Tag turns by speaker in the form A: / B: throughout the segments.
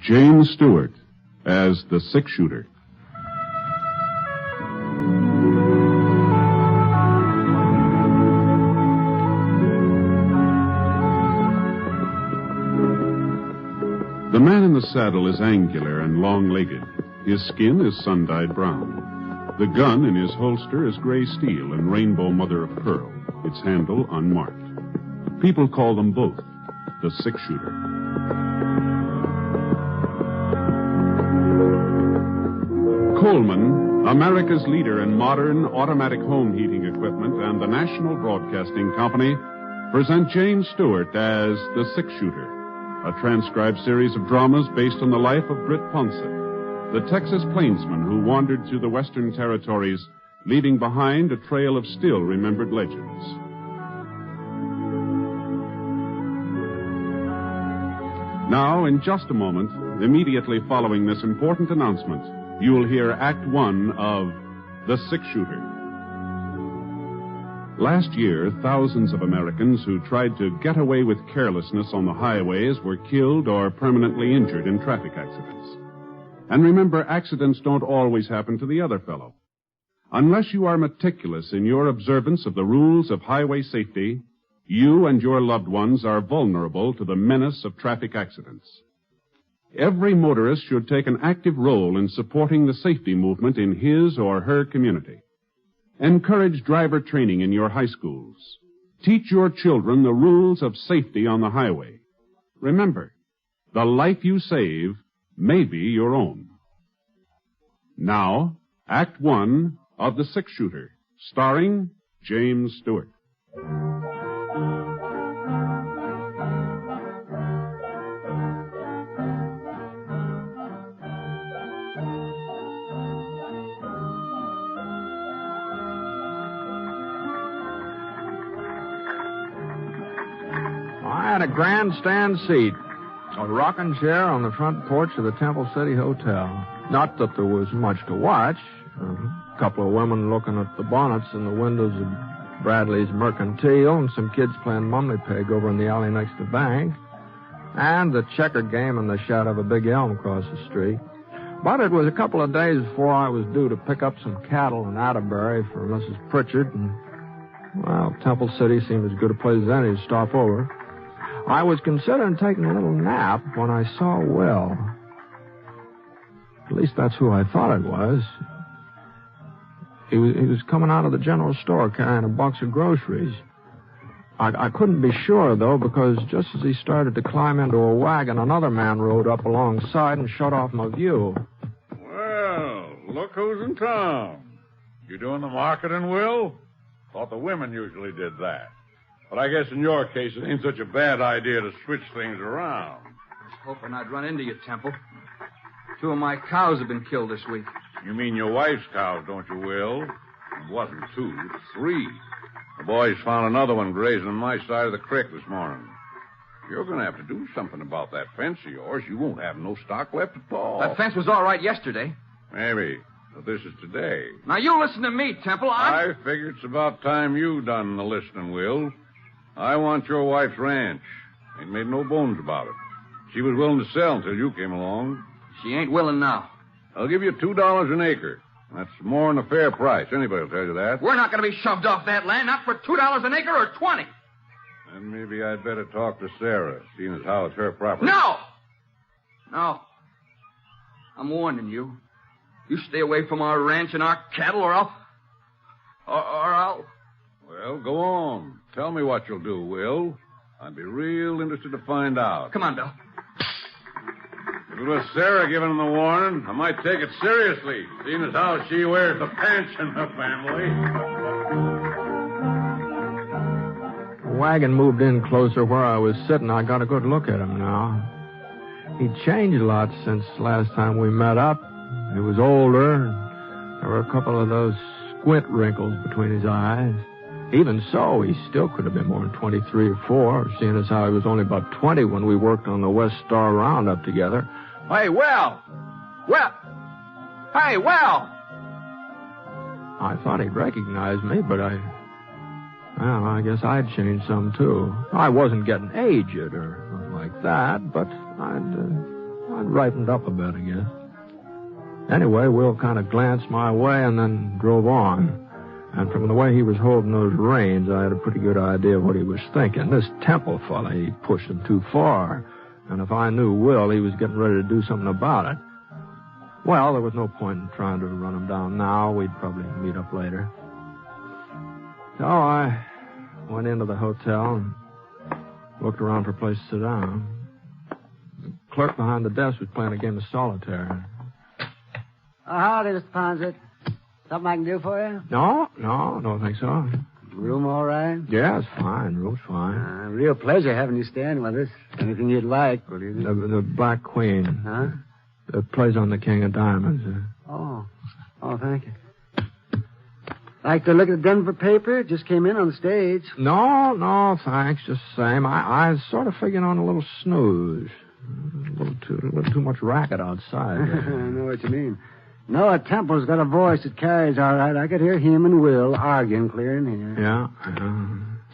A: James Stewart as the six-shooter. The man in the saddle is angular and long-legged. His skin is sun-dyed brown. The gun in his holster is gray steel and rainbow mother of pearl, its handle unmarked. People call them both the six-shooter. Coleman, America's leader in modern automatic home heating equipment, and the National Broadcasting Company present James Stewart as the six-shooter, a transcribed series of dramas based on the life of Britt Ponset, the Texas plainsman who wandered through the Western Territories, leaving behind a trail of still-remembered legends. Now, in just a moment, immediately following this important announcement, you will hear Act One of The Six-Shooter. Last year, thousands of Americans who tried to get away with carelessness on the highways were killed or permanently injured in traffic accidents. And remember, accidents don't always happen to the other fellow. Unless you are meticulous in your observance of the rules of highway safety, you and your loved ones are vulnerable to the menace of traffic accidents. Every motorist should take an active role in supporting the safety movement in his or her community. Encourage driver training in your high schools. Teach your children the rules of safety on the highway. Remember, the life you save may be your own. Now, Act One of The Six-Shooter, starring James Stewart.
B: I had a grandstand seat, a rocking chair on the front porch of the Temple City Hotel. Not that there was much to watch. A couple of women looking at the bonnets in the windows of Bradley's Mercantile, and some kids playing mummy peg over in the alley next to the bank, and the checker game in the shadow of a big elm across the street. But it was a couple of days before I was due to pick up some cattle in Atterbury for Mrs. Pritchard, and, well, Temple City seemed as good a place as any to stop over. I was considering taking a little nap when I saw Will. At least that's who I thought it was. He was coming out of the general store carrying a box of groceries. I couldn't be sure, though, because just as he started to climb into a wagon, another man rode up alongside and shut off my view.
C: Well, look who's in town. You doing the marketing, Will? Thought the women usually did that. But I guess in your case, it ain't such a bad idea to switch things around.
D: I was hoping I'd run into you, Temple. 2 of my cows have been killed this week.
C: You mean your wife's cows, don't you, Will? It wasn't 2, 3. The boys found another one grazing on my side of the creek this morning. You're going to have to do something about that fence of yours. You won't have no stock left at all.
D: That fence was all right yesterday.
C: Maybe. But this is today.
D: Now, you listen to me, Temple.
C: I figure it's about time you done the listening, Will. I want your wife's ranch. Ain't made no bones about it. She was willing to sell until you came along.
D: She ain't willing now.
C: I'll give you $2 an acre. That's more than a fair price. Anybody will tell you that.
D: We're not going to be shoved off that land, not for $2 an acre or 20.
C: Then maybe I'd better talk to Sarah, seeing as how it's her property.
D: No! I'm warning you. You stay away from our ranch and our cattle, or I'll...
C: Well, go on. Tell me what you'll do, Will. I'd be real interested to find out.
D: Come on, Bill.
C: If it was Sarah giving him the warning, I might take it seriously, seeing as how she wears the pants in the family.
B: The wagon moved in closer where I was sitting. I got a good look at him now. He'd changed a lot since last time we met up. He was older, and there were a couple of those squint wrinkles between his eyes. Even so, he still could have been more than 23 or 4, seeing as how he was only about 20 when we worked on the West Star Roundup together. Hey, Will! Hey, Will! I thought he'd recognize me, but I guess I'd changed some, too. I wasn't getting aged or nothing like that, but I'd ripened up a bit, I guess. Anyway, Will kind of glanced my way and then drove on. And from the way he was holding those reins, I had a pretty good idea of what he was thinking. This Temple fella, he pushed him too far. And if I knew Will, he was getting ready to do something about it. Well, there was no point in trying to run him down now. We'd probably meet up later. So I went into the hotel and looked around for a place to sit down. The clerk behind the desk was playing a game of solitaire.
E: Howdy, Mr. Ponset. Something I can do for you?
B: No, don't think so.
E: Room all right?
B: Yeah, it's fine. Room's fine.
E: Real pleasure having you staying with us. Anything you'd like, will you?
B: The Black Queen.
E: Huh?
B: It plays on the King of Diamonds.
E: Oh, thank you. Like to look at the Denver paper? It just came in on the stage.
B: No, thanks. Just the same. I was sort of figuring on a little snooze. A little too much racket outside.
E: I know what you mean. Noah Temple's got a voice that carries all right. I could hear him and Will arguing clear in here.
B: Yeah?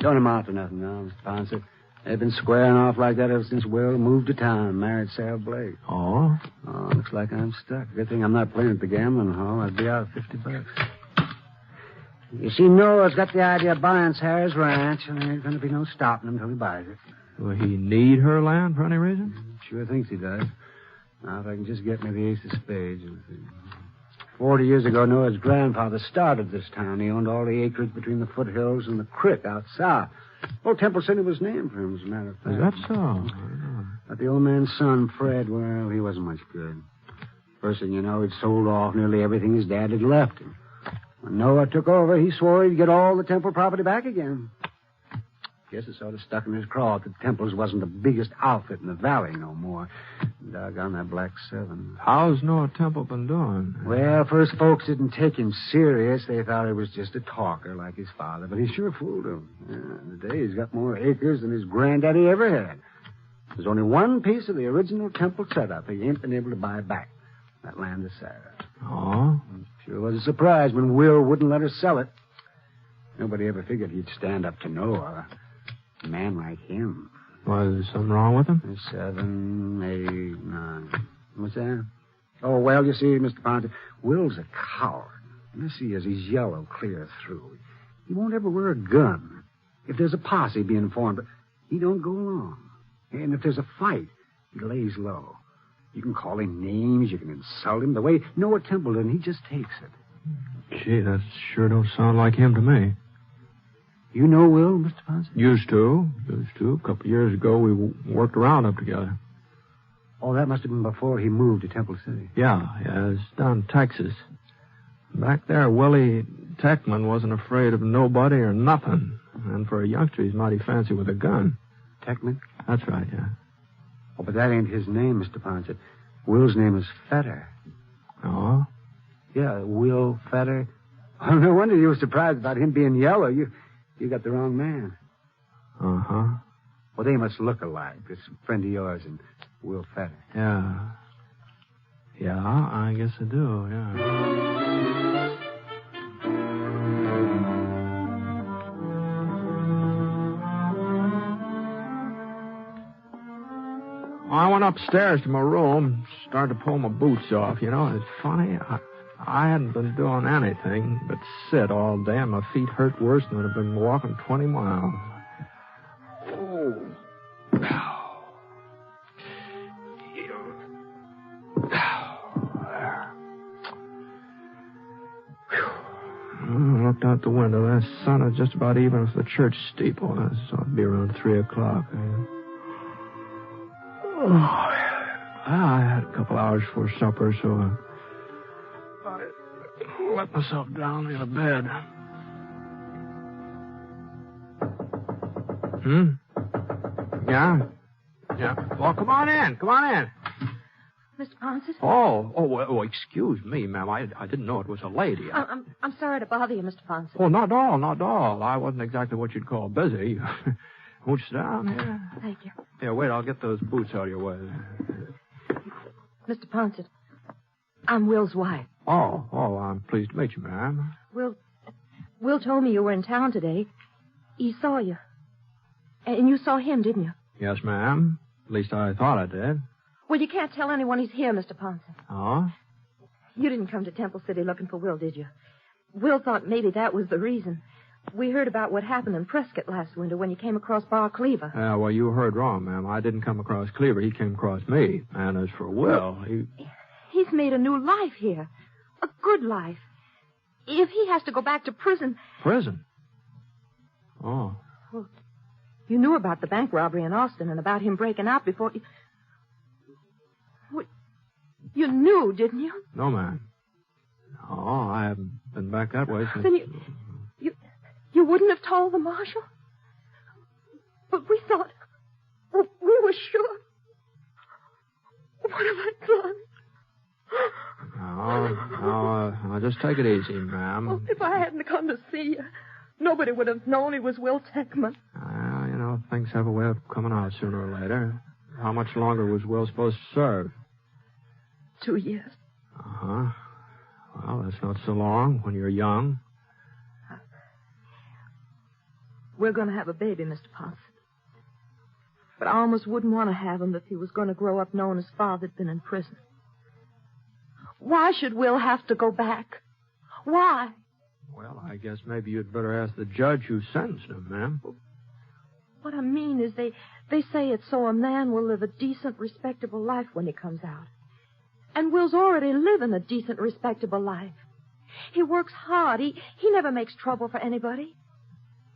E: Don't amount to nothing now, Mr. Ponset. They've been squaring off like that ever since Will moved to town and married Sarah Blake.
B: Oh?
E: Oh, looks like I'm stuck. Good thing I'm not playing at the gambling hall. I'd be out $50. You see, Noah's got the idea of buying Sarah's ranch, and there ain't going to be no stopping him until he buys it.
B: Will he need her land for any reason?
E: Sure thinks he does. Now, if I can just get me the ace of spades. 40 years ago, Noah's grandfather started this town. He owned all the acreage between the foothills and the creek out south. Old Temple City was named for him, as a matter of fact.
B: Is that so?
E: But the old man's son, Fred, well, he wasn't much good. First thing you know, he'd sold off nearly everything his dad had left him. When Noah took over, he swore he'd get all the Temple property back again. Guess it sort of stuck in his craw that Temple's wasn't the biggest outfit in the valley no more. Doggone that Black Seven.
B: How's Noah Temple been doing?
E: Well, first folks didn't take him serious. They thought he was just a talker like his father, but he sure fooled them. Yeah, today he's got more acres than his granddaddy ever had. There's only one piece of the original Temple setup he ain't been able to buy back. That land of Sarah.
B: Oh?
E: Sure was a surprise when Will wouldn't let her sell it. Nobody ever figured he'd stand up to Noah. A man like him.
B: Was there something wrong with him?
E: 7, 8, 9. What's that? Oh, well, you see, Mr. Ponset, Will's a coward. Yes, he is. He's yellow clear through. He won't ever wear a gun. If there's a posse being formed, but he don't go along. And if there's a fight, he lays low. You can call him names, you can insult him. The way Noah Temple did, he just takes it.
B: Gee, that sure don't sound like him to me.
E: You know Will, Mr. Ponset?
B: Used to. A couple of years ago, we worked around up together.
E: Oh, that must have been before he moved to Temple City.
B: Yeah, it's down in Texas. Back there, Willie Techman wasn't afraid of nobody or nothing. And for a youngster, he's mighty fancy with a gun.
E: Techman?
B: That's right, yeah.
E: Oh, but that ain't his name, Mr. Ponset. Will's name is Fetter.
B: Oh?
E: Yeah, Will Fetter. Oh, no wonder you were surprised about him being yellow. You got the wrong man.
B: Uh-huh.
E: Well, they must look alike. This friend of yours and Will Fetter.
B: Yeah. Yeah, I guess I do, yeah. I went upstairs to my room, started to pull my boots off. You know, it's funny. I hadn't been doing anything but sit all day, and my feet hurt worse than I'd been walking 20 miles. Oh. I looked out the window. The sun was just about even with the church steeple. So it'd be around 3 o'clock. I had a couple hours before supper, so I let myself down in a bed. Yeah? Yeah. Well, come on in.
F: Mr. Ponset?
B: Oh, excuse me, ma'am. I didn't know it was a lady.
F: I'm sorry to bother you, Mr. Ponset.
B: Oh, not at all. I wasn't exactly what you'd call busy. Won't you sit down here?
F: Thank you.
B: Yeah, wait, I'll get those boots out of your way.
F: Mr. Ponset, I'm Will's wife.
B: Oh, I'm pleased to meet you, ma'am.
F: Will told me you were in town today. He saw you. And you saw him, didn't you?
B: Yes, ma'am. At least I thought I did.
F: Well, you can't tell anyone he's here, Mr. Ponson.
B: Oh?
F: You didn't come to Temple City looking for Will, did you? Will thought maybe that was the reason. We heard about what happened in Prescott last winter when you came across Bar Cleaver.
B: Yeah, well, you heard wrong, ma'am. I didn't come across Cleaver. He came across me. And as for Will,
F: He's made a new life here. A good life. If he has to go back to prison...
B: Prison? Oh.
F: Well, you knew about the bank robbery in Austin and about him breaking out before... You knew, didn't you?
B: No, ma'am. No, I haven't been back that way since...
F: Then you wouldn't have told the marshal? But we thought... We were sure... What have I done?
B: No, just take it easy, ma'am.
F: Oh, if I hadn't come to see you, nobody would have known he was Will Techman.
B: Things have a way of coming out sooner or later. How much longer was Will supposed to serve?
F: 2 years.
B: Uh-huh. Well, that's not so long when you're young.
F: We're going to have a baby, Mr. Ponson. But I almost wouldn't want to have him if he was going to grow up knowing his father'd been in prison. Why should Will have to go back? Why?
B: Well, I guess maybe you'd better ask the judge who sentenced him, ma'am.
F: What I mean is they say it's so a man will live a decent, respectable life when he comes out. And Will's already living a decent, respectable life. He works hard. He never makes trouble for anybody.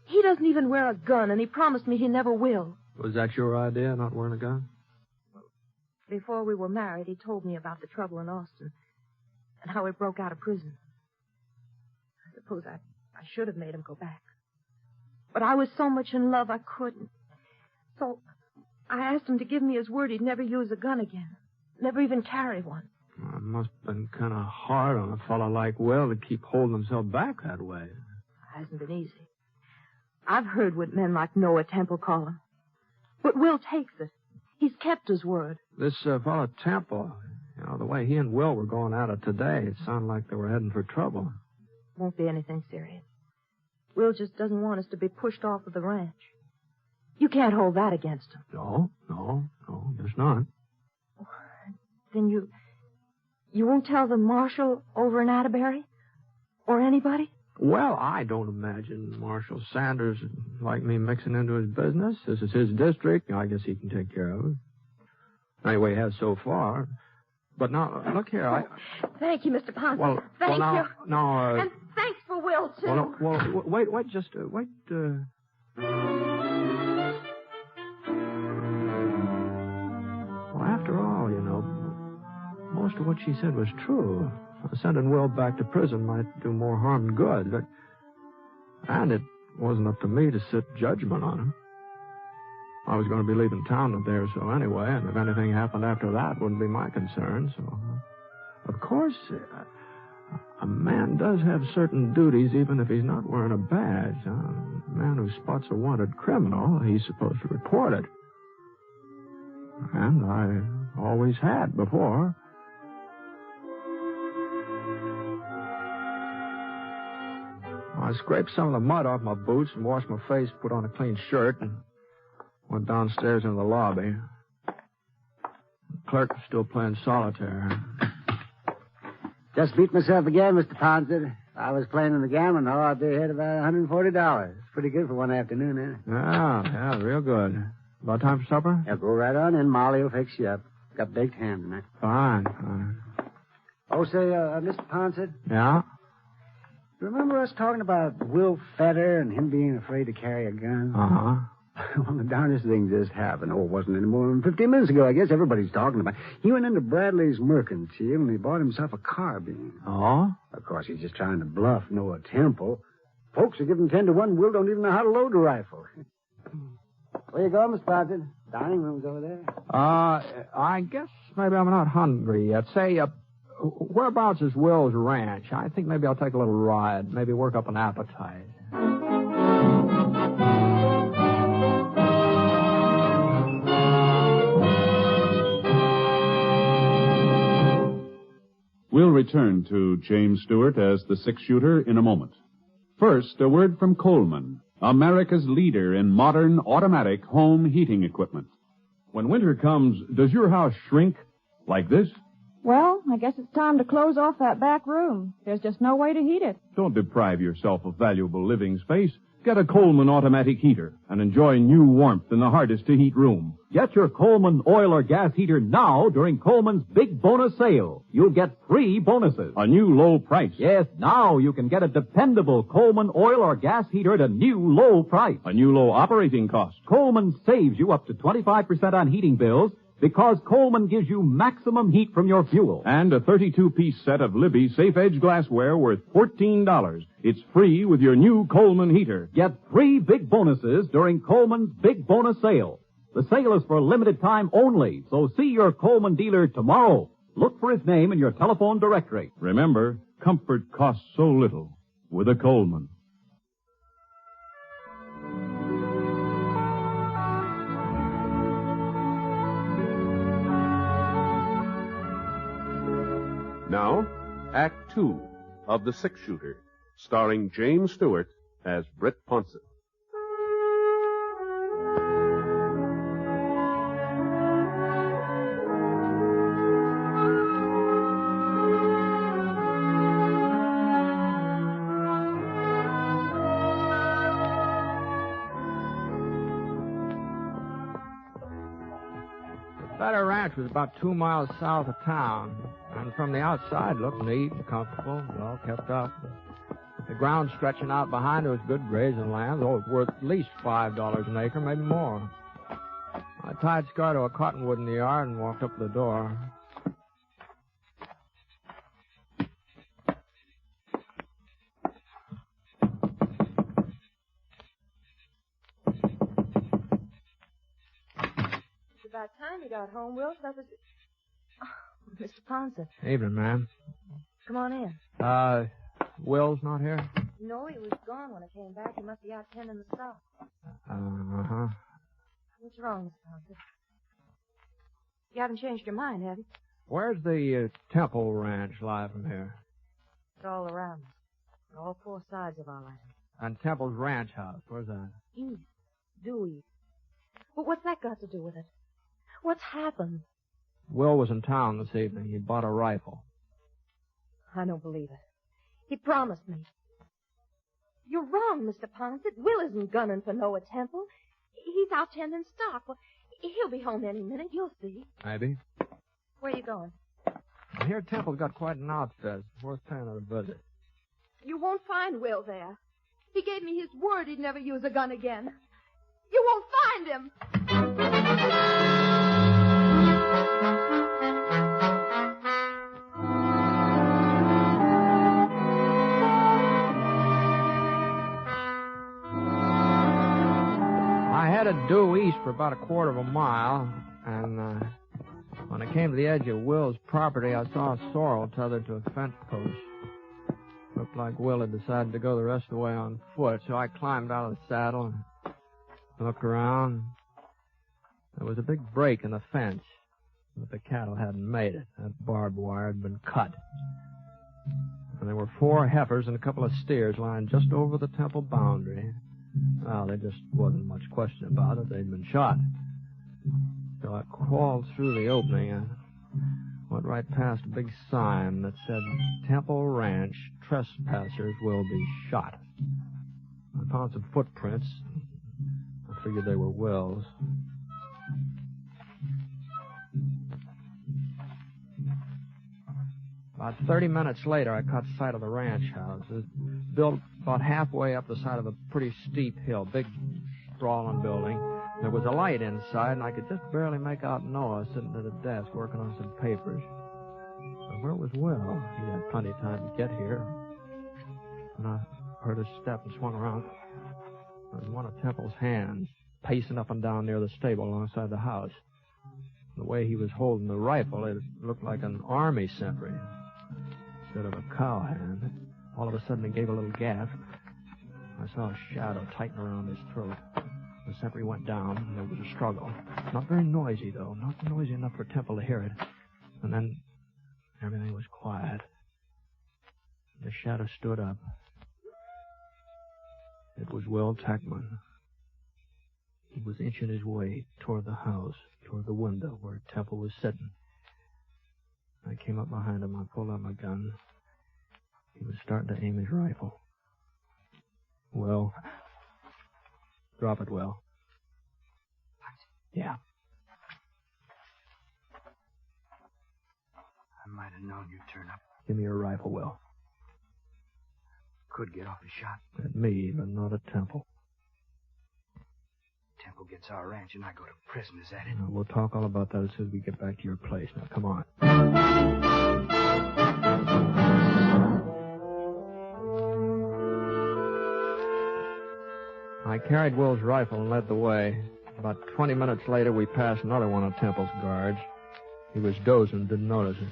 F: He doesn't even wear a gun, and he promised me he never will.
B: Was that your idea, not wearing a gun?
F: Before we were married, he told me about the trouble in Austin and how he broke out of prison. I suppose I should have made him go back. But I was so much in love I couldn't. So I asked him to give me his word he'd never use a gun again. Never even carry one.
B: Well, it must have been kind of hard on a fellow like Will to keep holding himself back that way.
F: It hasn't been easy. I've heard what men like Noah Temple call him. But Will takes it. He's kept his word.
B: This fellow Temple, the way he and Will were going at it today, it sounded like they were heading for trouble.
F: Won't be anything serious. Will just doesn't want us to be pushed off of the ranch. You can't hold that against him.
B: No, there's not.
F: Then you won't tell the marshal over in Atterbury? Or anybody?
B: Well, I don't imagine Marshal Sanders would like me mixing into his business. This is his district. I guess he can take care of it. Anyway, he has so far. But now, look here,
F: Thank you, Mr. Ponson.
B: Well,
F: Thank you.
B: No,
F: And thanks for Will, too.
B: Well, wait. Well, after all, most of what she said was true. Sending Will back to prison might do more harm than good. And it wasn't up to me to sit judgment on him. I was going to be leaving town a day or so anyway, and if anything happened after that, wouldn't be my concern. So, of course, a man does have certain duties even if he's not wearing a badge. A man who spots a wanted criminal, he's supposed to report it. And I always had before. I scraped some of the mud off my boots and washed my face, put on a clean shirt, and went downstairs into the lobby. The clerk was still playing solitaire.
E: Just beat myself again, Mr. Ponson. If I was playing in the gambling hall, I'd be ahead about $140. Pretty good for one afternoon, ain't it?
B: Yeah, real good. About time for supper?
E: Yeah, go right on in. Molly will fix you up. Got baked ham tonight.
B: Fine.
E: Oh, say, Mr. Ponson?
B: Yeah?
E: Remember us talking about Will Fetter and him being afraid to carry a gun?
B: Uh-huh.
E: Well, the darndest thing just happened. Oh, it wasn't any more than 15 minutes ago. I guess everybody's talking about it. He went into Bradley's mercantile and he bought himself a carbine.
B: Oh?
E: Of course, he's just trying to bluff Noah Temple. Folks are giving 10 to 1. Will don't even know how to load a rifle. Where you going, Miss Ponson? Dining room's over there.
B: I guess maybe I'm not hungry yet. Say, whereabouts is Will's ranch? I think maybe I'll take a little ride. Maybe work up an appetite.
A: We'll return to James Stewart as the six-shooter in a moment. First, a word from Coleman, America's leader in modern automatic home heating equipment.
G: when winter comes, does your house shrink like this?
H: Well, I guess it's time to close off that back room. There's just no way to heat it.
G: Don't deprive yourself of valuable living space. Get a Coleman automatic heater and enjoy new warmth in the hardest-to-heat room.
I: Get your Coleman oil or gas heater now during Coleman's big bonus sale. You'll get 3 bonuses.
G: A new low price.
I: Yes, now you can get a dependable Coleman oil or gas heater at a new low price.
G: A new low operating cost.
I: Coleman saves you up to 25% on heating bills because Coleman gives you maximum heat from your fuel.
G: And a 32-piece set of Libby safe-edge glassware worth $14. It's free with your new Coleman heater.
I: Get 3 big bonuses during Coleman's big bonus sale. The sale is for a limited time only, so see your Coleman dealer tomorrow. Look for his name in your telephone directory.
G: Remember, comfort costs so little with a Coleman.
A: Now, Act 2 of The Six-Shooter, starring James Stewart as Britt Ponset.
B: That ranch was about 2 miles south of town, and from the outside looked neat and comfortable, well kept up. The ground stretching out behind it was good grazing land, though it was worth at least $5 an acre, maybe more. I tied Scar to a cottonwood in the yard and walked up to the door.
F: About time you got home, Will. That was... Oh, Mr. Ponset.
B: Evening, ma'am.
F: Come on in.
B: Will's not here?
F: No, he was gone when I came back. He must be out tending the stock.
B: Uh-huh.
F: What's wrong, Mr. Ponset? You haven't changed your mind, have you?
B: Where's the Temple Ranch lie from here?
F: It's all around us. All 4 sides of our land.
B: And Temple's ranch house, where's that?
F: East. Due east. But what's that got to do with it? What's happened?
B: Will was in town this evening. He bought a rifle.
F: I don't believe it. He promised me. You're wrong, Mr. Ponset. Will isn't gunning for Noah Temple. He's out tending stock. Well, he'll be home any minute. You'll see.
B: Maybe.
F: Where are you going?
B: I hear Temple's got quite an outfit. It's worth paying it a visit.
F: You won't find Will there. He gave me his word he'd never use a gun again. You won't find him.
B: I headed due east for about a quarter of a mile, and when I came to the edge of Will's property, I saw a sorrel tethered to a fence post. Looked like Will had decided to go the rest of the way on foot, so I climbed out of the saddle and looked around. There was a big break in the fence, but the cattle hadn't made it. That barbed wire had been cut. And there were 4 heifers and a couple of steers lying just over the Temple boundary. Well, there just wasn't much question about it. They'd been shot. So I crawled through the opening and went right past a big sign that said, Temple Ranch, trespassers will be shot. I found some footprints. I figured they were Will's. About 30 minutes later, I caught sight of the ranch house. It was built about halfway up the side of a pretty steep hill, big, sprawling building. There was a light inside, and I could just barely make out Noah sitting at a desk working on some papers. But where was Will? He had plenty of time to get here. And I heard a step and swung around. There was one of Temple's hands pacing up and down near the stable alongside the house. The way he was holding the rifle, it looked like an army sentry instead of a cowhand. All of a sudden, he gave a little gasp. I saw a shadow tighten around his throat. The sentry went down, and there was a struggle. Not very noisy, though. Not noisy enough for Temple to hear it. And then everything was quiet. The shadow stood up. It was Will Techman. He was inching his way toward the house, toward the window where Temple was sitting. I came up behind him. I pulled out my gun. He was starting to aim his rifle. Will. Drop it, Will. Yeah.
E: I might have known you'd turn up.
B: Give me your rifle, Will.
E: Could get off a shot.
B: At me, but not at Temple.
E: Temple gets our ranch and I go to prison. Is that it?
B: We'll talk all about that as soon as we get back to your place. Now, come on. I carried Will's rifle and led the way. About 20 minutes later, we passed another one of Temple's guards. He was dozing, didn't notice it.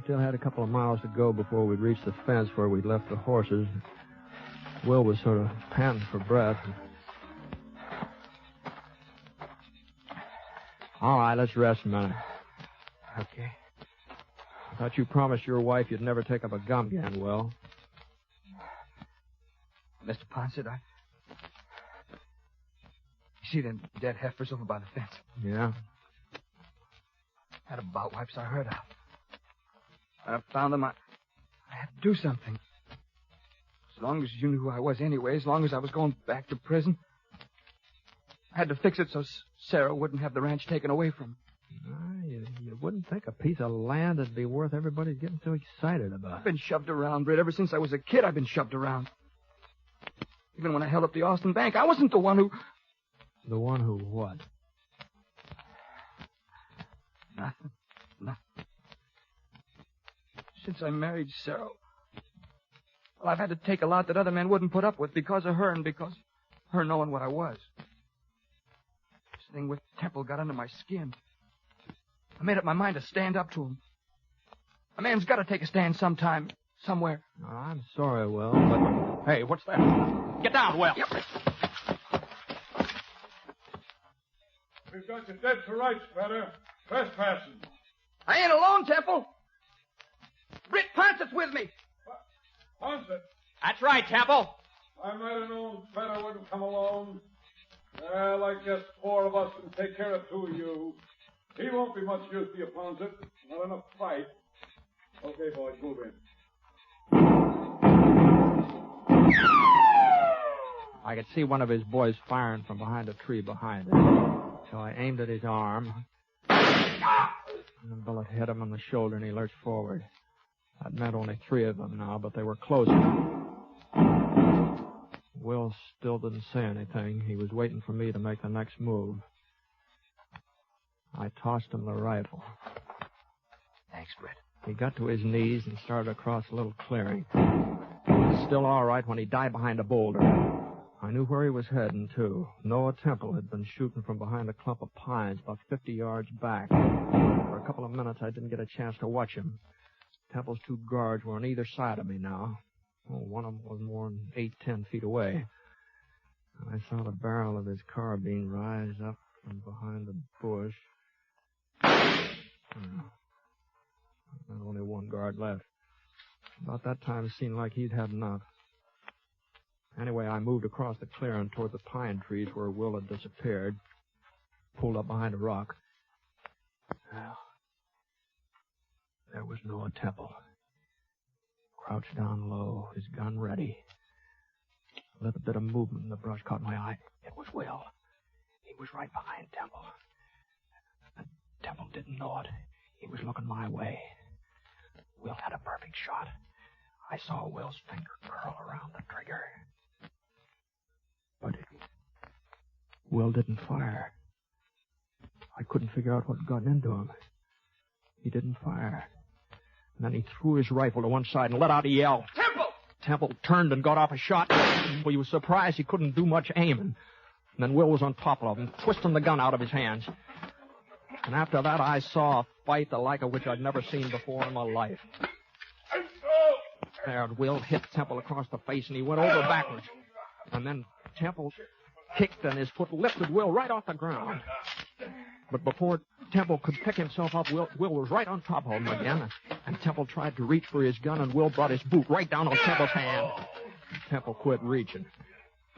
B: Still had a couple of miles to go before we'd reached the fence where we'd left the horses. Will was sort of panting for breath. All right, let's rest a minute.
E: Okay.
B: I thought you promised your wife you'd never take up a gun again, Will.
E: Mr. Ponce, I... You see them dead heifers over by the fence?
B: Yeah?
E: Had about wipes I heard of. I found them. I had to do something. As long as you knew who I was anyway, as long as I was going back to prison, I had to fix it so Sarah wouldn't have the ranch taken away from her.
B: You wouldn't think a piece of land would be worth everybody getting so excited about.
E: I've been shoved around, Britt. Ever since I was a kid, I've been shoved around. Even when I held up the Austin Bank, I wasn't the one who...
B: The one who what?
E: Nothing. Since I married Sarah, well, I've had to take a lot that other men wouldn't put up with because of her and because of her knowing what I was. This thing with Temple got under my skin. I made up my mind to stand up to him. A man's got to take a stand sometime, somewhere.
B: Oh, I'm sorry, Will, but... Hey, what's that? Get down, Will.
E: Yep.
J: We've got you dead to rights, brother. Trespassing.
E: I ain't alone, Temple. Britt Ponce's with me.
J: Ponce?
K: That's right, Temple.
J: I might have known Feta wouldn't come alone. Well, I guess 4 of us can take care of 2 of you. He won't be much use to you, Ponce. Not enough fight. Okay, boys, move in.
B: I could see one of his boys firing from behind a tree behind him. So I aimed at his arm. And the bullet hit him on the shoulder, and he lurched forward. That meant only 3 of them now, but they were closer. Will still didn't say anything. He was waiting for me to make the next move. I tossed him the rifle.
E: Thanks, Britt.
B: He got to his knees and started across a little clearing. He was still all right when he died behind a boulder. I knew where he was heading, too. Noah Temple had been shooting from behind a clump of pines about 50 yards back. For a couple of minutes, I didn't get a chance to watch him. Temple's 2 guards were on either side of me now. Oh, one of them was more than 8-10 feet away. I saw the barrel of his carbine rise up from behind the bush. There's only 1 guard left. About that time, it seemed like he'd had enough. Anyway, I moved across the clearing toward the pine trees where Will had disappeared. Pulled up behind a rock. Well, there was Noah Temple. Crouched down low, his gun ready. A little bit of movement in the brush caught my eye. It was Will. He was right behind Temple. But Temple didn't know it. He was looking my way. Will had a perfect shot. I saw Will's finger curl around the trigger. But Will didn't fire. I couldn't figure out what had gotten into him. He didn't fire. And then he threw his rifle to one side and let out a yell.
E: Temple!
B: Temple turned and got off a shot. Well, he was surprised he couldn't do much aiming. And then Will was on top of him, twisting the gun out of his hands. And after that, I saw a fight the like of which I'd never seen before in my life. There, Will hit Temple across the face, and he went over backwards. And then Temple kicked, and his foot lifted Will right off the ground. But before Temple could pick himself up, Will was right on top of him again. And Temple tried to reach for his gun, and Will brought his boot right down on Temple's hand. Temple quit reaching.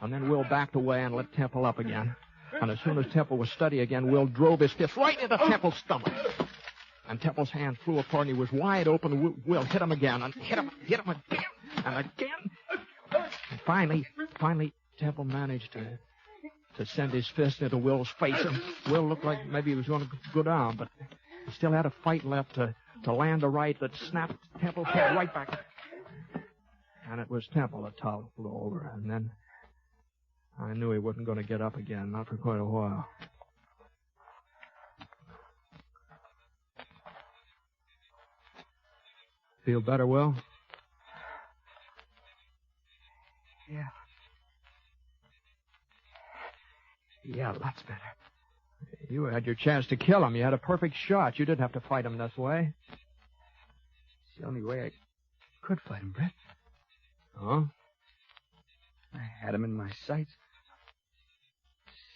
B: And then Will backed away and let Temple up again. And as soon as Temple was steady again, Will drove his fist right into Temple's stomach. And Temple's hand flew apart and he was wide open. Will hit him again and hit him again and again. And finally, Temple managed to send his fist into Will's face. And Will looked like maybe he was going to go down, but he still had a fight left to land a right that snapped Temple's head right back. And it was Temple that toppled over. And then I knew he wasn't going to get up again, not for quite a while. Feel better, Will?
K: Yeah. Yeah, lots better.
B: You had your chance to kill him. You had a perfect shot. You didn't have to fight him this way.
K: It's the only way I could fight him, Brett.
B: Huh?
K: I had him in my sights.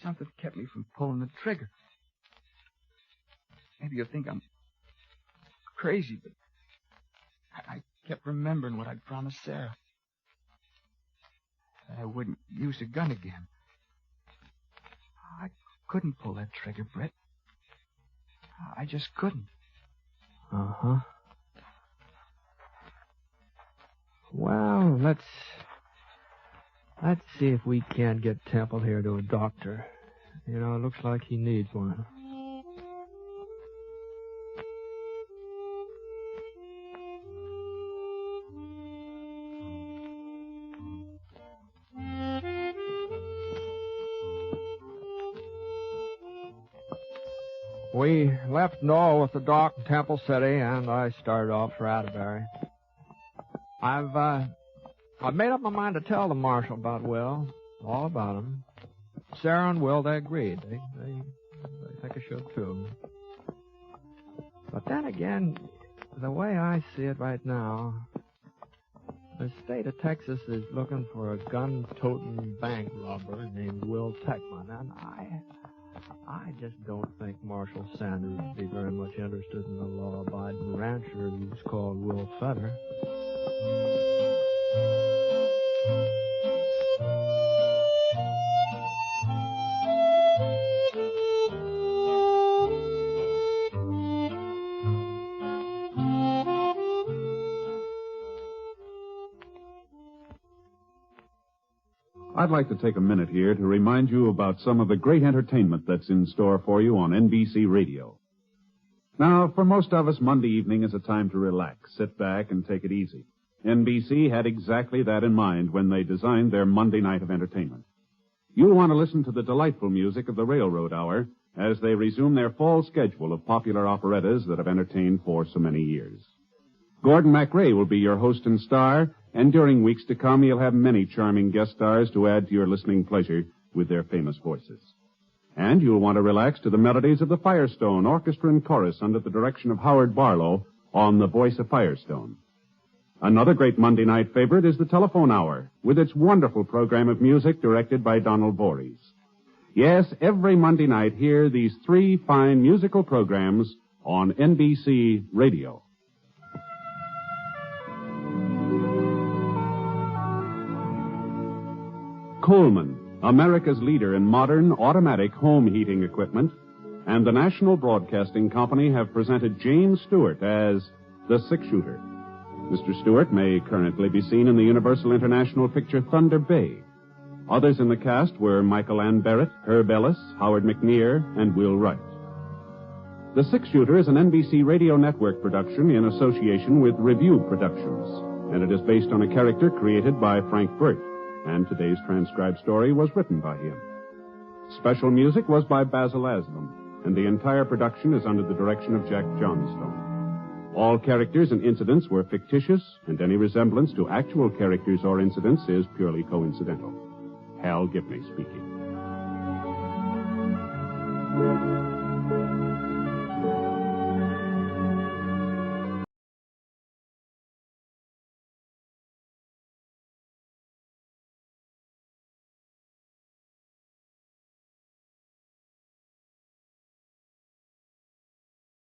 K: Something kept me from pulling the trigger. Maybe you'll think I'm crazy, but I kept remembering what I'd promised Sarah. That I wouldn't use a gun again. I couldn't pull that trigger, Brett. I just couldn't.
B: Uh-huh. Well, let's see if we can't get Temple here to a doctor. You know, it looks like he needs one. We left Noel with the doc in Temple City, and I started off for Atterbury. I've made up my mind to tell the marshal about Will, all about him. Sarah and Will, they agreed. They think I should, too. But then again, the way I see it right now, the state of Texas is looking for a gun-toting bank robber named Will Techman, and I just don't think Marshal Sanders would be very much interested in a law-abiding rancher who's called Will Fetter.
A: I'd like to take a minute here to remind you about some of the great entertainment that's in store for you on NBC Radio. Now, for most of us, Monday evening is a time to relax, sit back, and take it easy. NBC had exactly that in mind when they designed their Monday night of entertainment. You'll want to listen to the delightful music of the Railroad Hour as they resume their fall schedule of popular operettas that have entertained for so many years. Gordon MacRae will be your host and star, and during weeks to come, he'll have many charming guest stars to add to your listening pleasure with their famous voices. And you'll want to relax to the melodies of the Firestone Orchestra and Chorus under the direction of Howard Barlow on The Voice of Firestone. Another great Monday night favorite is the Telephone Hour, with its wonderful program of music directed by Donald Voorhees. Yes, every Monday night, hear these three fine musical programs on NBC Radio. Coleman, America's leader in modern automatic home heating equipment, and the National Broadcasting Company have presented James Stewart as the Six-Shooter. Mr. Stewart may currently be seen in the Universal International picture Thunder Bay. Others in the cast were Michael Ann Barrett, Herb Ellis, Howard McNear, and Will Wright. The Six-Shooter is an NBC Radio Network production in association with Review Productions, and it is based on a character created by Frank Burt. And today's transcribed story was written by him. Special music was by Basil Aslam, and the entire production is under the direction of Jack Johnstone. All characters and incidents were fictitious, and any resemblance to actual characters or incidents is purely coincidental. Hal Gibney speaking.